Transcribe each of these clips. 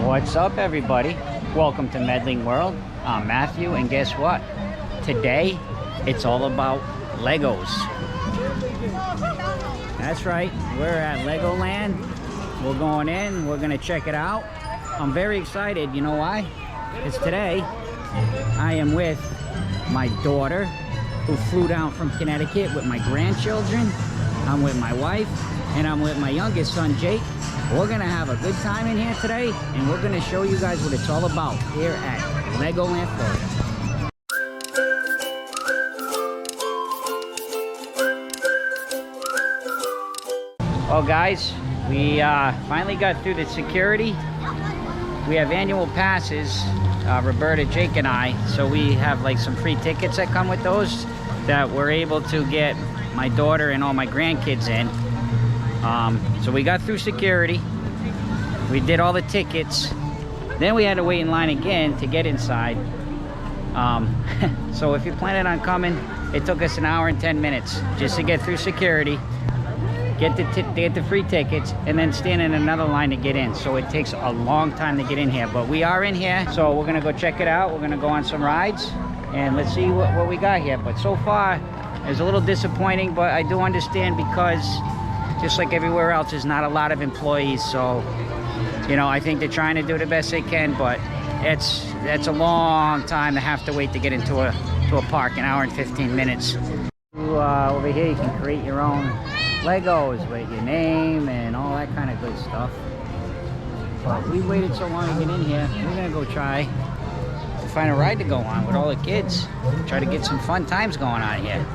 What's up, everybody? Welcome to Medling World. I'm Matthew, and guess what? Today, it's all about Legos. That's right, we're at Legoland. We're going in, we're gonna check it out. I'm very excited, you know why? It's today, I am with my daughter, who flew down from Connecticut with my grandchildren. I'm with my wife, and I'm with my youngest son, Jake. We're gonna have a good time in here today, and we're gonna show you guys what it's all about here at Legoland, Florida. Well, guys, we finally got through the security. We have annual passes, Roberta, Jake, and I, so we have like some free tickets that come with those that we're able to get my daughter and all my grandkids in. So we got through security, we did all the tickets, then we had to wait in line again to get inside. So if you're planning on coming, it took us an hour and 10 minutes just to get through security, get the free tickets, and then stand in another line to get in. So it takes a long time to get in here, but we are in here, so we're gonna go check it out. We're gonna go on some rides and let's see what we got here. But so far it's a little disappointing, but I do understand because just like everywhere else, there's not a lot of employees. So, you know, I think they're trying to do the best they can, but that's a long time to have to wait to get into a park, an hour and 15 minutes. Over here you can create your own Legos with your name and all that kind of good stuff. But we waited so long to get in here, we're gonna go try to find a ride to go on with all the kids. Try to get some fun times going on here.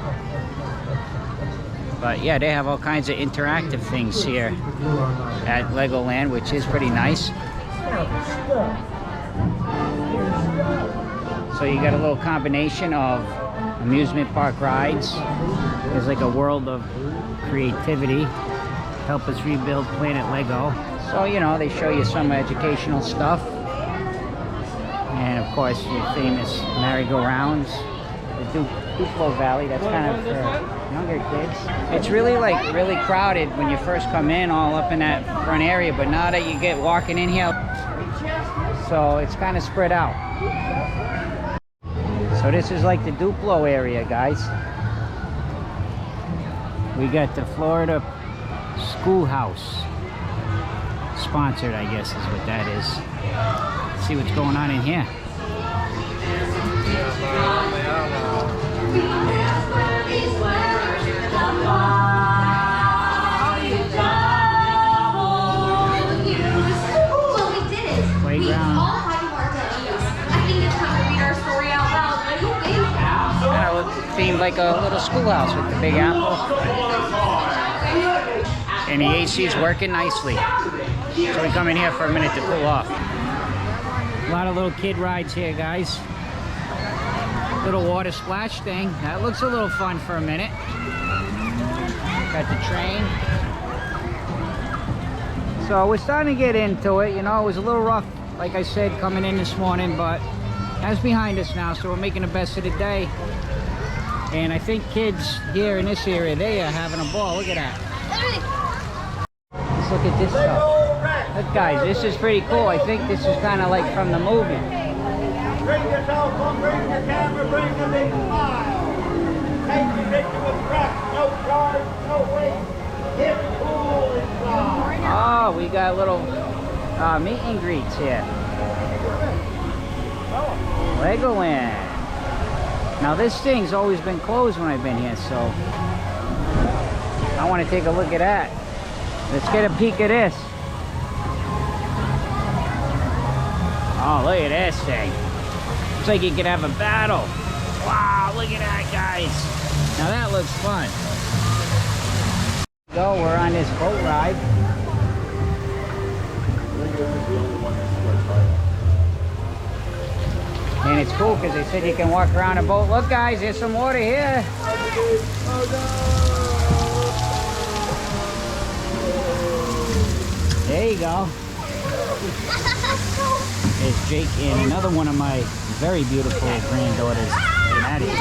But yeah, they have all kinds of interactive things here at Legoland, which is pretty nice. So you got a little combination of amusement park rides. There's like a world of creativity. Help us rebuild Planet Lego. So, you know, they show you some educational stuff. And of course, your famous merry-go-rounds. The Duplo Valley, that's kind of for younger kids. It's really really crowded when you first come in, all up in that front area, but now that you get walking in here, so it's kind of spread out. So this is like the Duplo area, guys. We got the Florida Schoolhouse sponsored, I guess is what that is. Let's see what's going on in here. Playground. Kind of themed like a little schoolhouse with the Big Apple. And the AC is working nicely. So we come in here for a minute to cool off. A lot of little kid rides here, guys. Little water splash thing. That looks a little fun for a minute. Got the train. So we're starting to get into it. You know, it was a little rough, like I said, coming in this morning, but that's behind us now, so we're making the best of the day. And I think kids here in this area, they are having a ball. Look at that. Let's look at this stuff. Look, guys, this is pretty cool. I think this is kind of like from the movie. Bring your cell phone, bring your camera, bring the big smile. Take your picture with press, no charge, no wait. It's cool inside. Oh, we got little meet and greets here. Legoland. Now this thing's always been closed when I've been here, so I want to take a look at that. Let's get a peek at this. Oh, look at this thing. Looks like you could have a battle. Wow, look at that, guys. Now that looks fun. So we're on this boat ride. And it's cool because they said you can walk around a boat. Look, guys, there's some water here. There you go. There's Jake and another one of my very beautiful granddaughters. Maddie.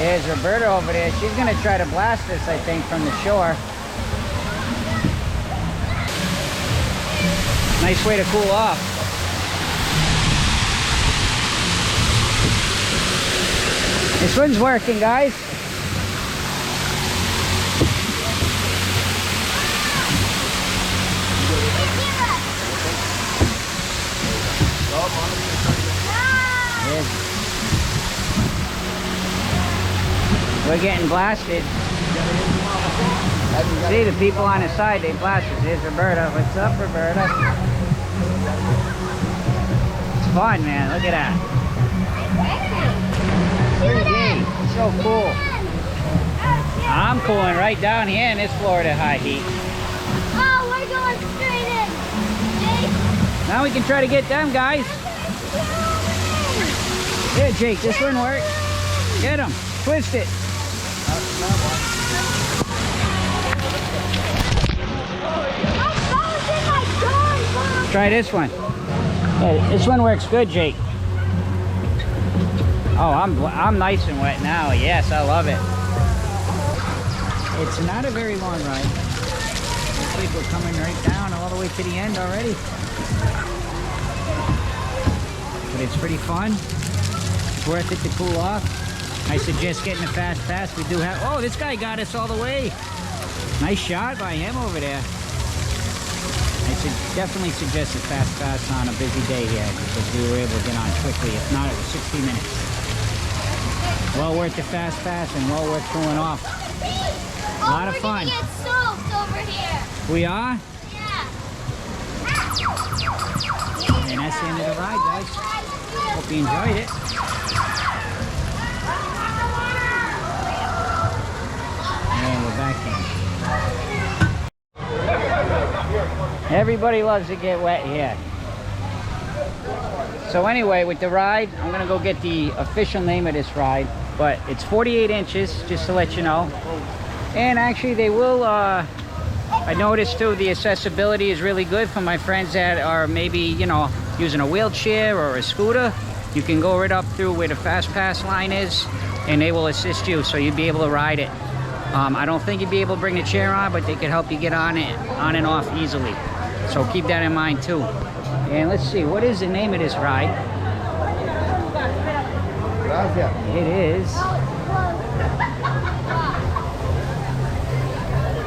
There's Roberta over there. She's going to try to blast us, I think, from the shore. Nice way to cool off. This one's working, guys. We're getting blasted. See the people on the side, they blasted. There's Roberta. What's up, Roberta? It's fun, man. Look at that. It's so cool. I'm cooling right down here in this Florida high heat. Oh, we're going straight in. Jake. Now we can try to get them, guys. Yeah, Jake, this one works. Get them. Twist it. Try this one. Yeah, this one works good, Jake. Oh, I'm nice and wet now. Yes, I love it. It's not a very long ride. Looks like we're coming right down all the way to the end already. But it's pretty fun. It's worth it to cool off. I suggest getting a fast pass. We do have... Oh, this guy got us all the way. Nice shot by him over there. I should definitely suggest a fast pass on a busy day here because we were able to get on quickly. If not, it was 60 minutes. Well worth the fast pass and well worth cooling off. A lot of fun. We're gonna get soaked over here. We are? Yeah. And that's the end of the ride, guys. Hope you enjoyed it. And we're back in. Everybody loves to get wet here. So anyway, with the ride, I'm gonna go get the official name of this ride, but it's 48 inches, just to let you know. And actually they will, I noticed too, the accessibility is really good for my friends that are maybe, you know, using a wheelchair or a scooter. You can go right up through where the fast pass line is and they will assist you, so you'd be able to ride it. I don't think you'd be able to bring the chair on, but they could help you get on it, on and off easily. So keep that in mind too. And let's see, what is the name of this ride? It is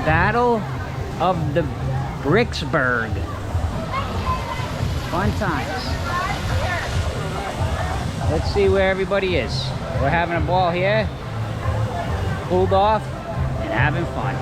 Battle of the Bricksburg. Fun times. Let's see where everybody is. We're having a ball here, cooled off, and having fun.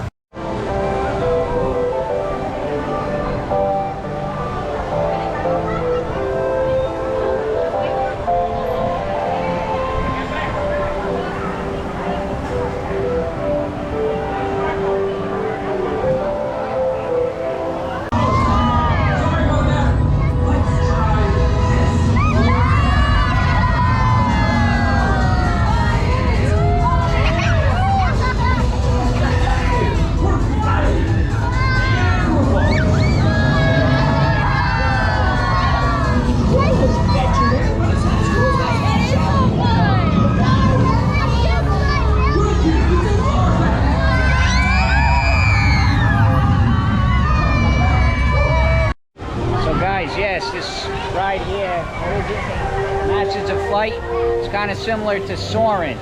Yes, this ride here, what is it? Masters of Flight. It's kind of similar to soaring.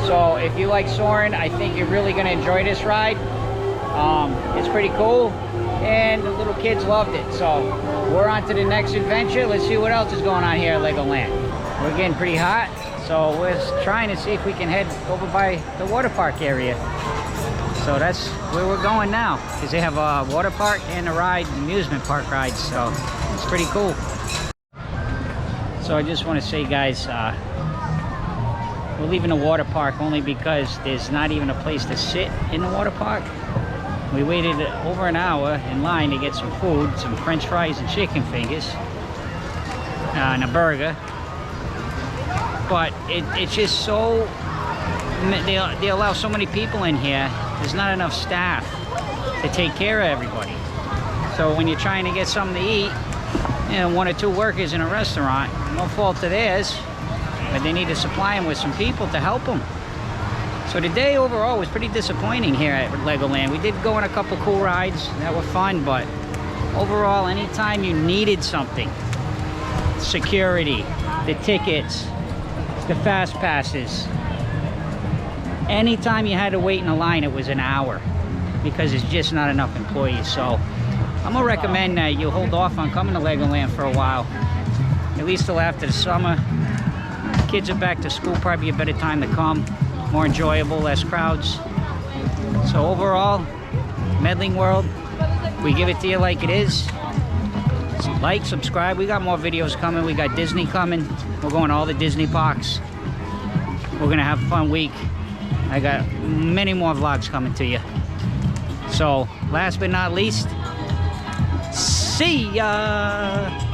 So if you like soaring, I think you're really going to enjoy this ride. It's pretty cool, and the little kids loved it. So we're on to the next adventure. Let's see what else is going on here at Legoland. We're getting pretty hot, so we're trying to see if we can head over by the water park area. So that's where we're going now, because they have a water park and a ride, amusement park rides, so it's pretty cool. So I just want to say, guys, we're leaving the water park only because there's not even a place to sit in the water park. We waited over an hour in line to get some food, some french fries and chicken fingers, and a burger. But it's just so, they allow so many people in here. There's not enough staff to take care of everybody. So when you're trying to get something to eat, you know, one or two workers in a restaurant, no fault of theirs, but they need to supply them with some people to help them. So the day overall was pretty disappointing here at Legoland. We did go on a couple cool rides that were fun, but overall, anytime you needed something, security, the tickets, the fast passes, anytime you had to wait in a line, it was an hour because it's just not enough employees. So I'm gonna recommend that you hold off on coming to Legoland for a while, at least till after the summer. Kids are back to school, probably a better time to come, more enjoyable, less crowds. So overall, Medling World, we give it to you like it is. Like, subscribe, we got more videos coming. We got Disney coming. We're going to all the Disney parks. We're gonna have a fun week. I got many more vlogs coming to you. So last but not least, see ya.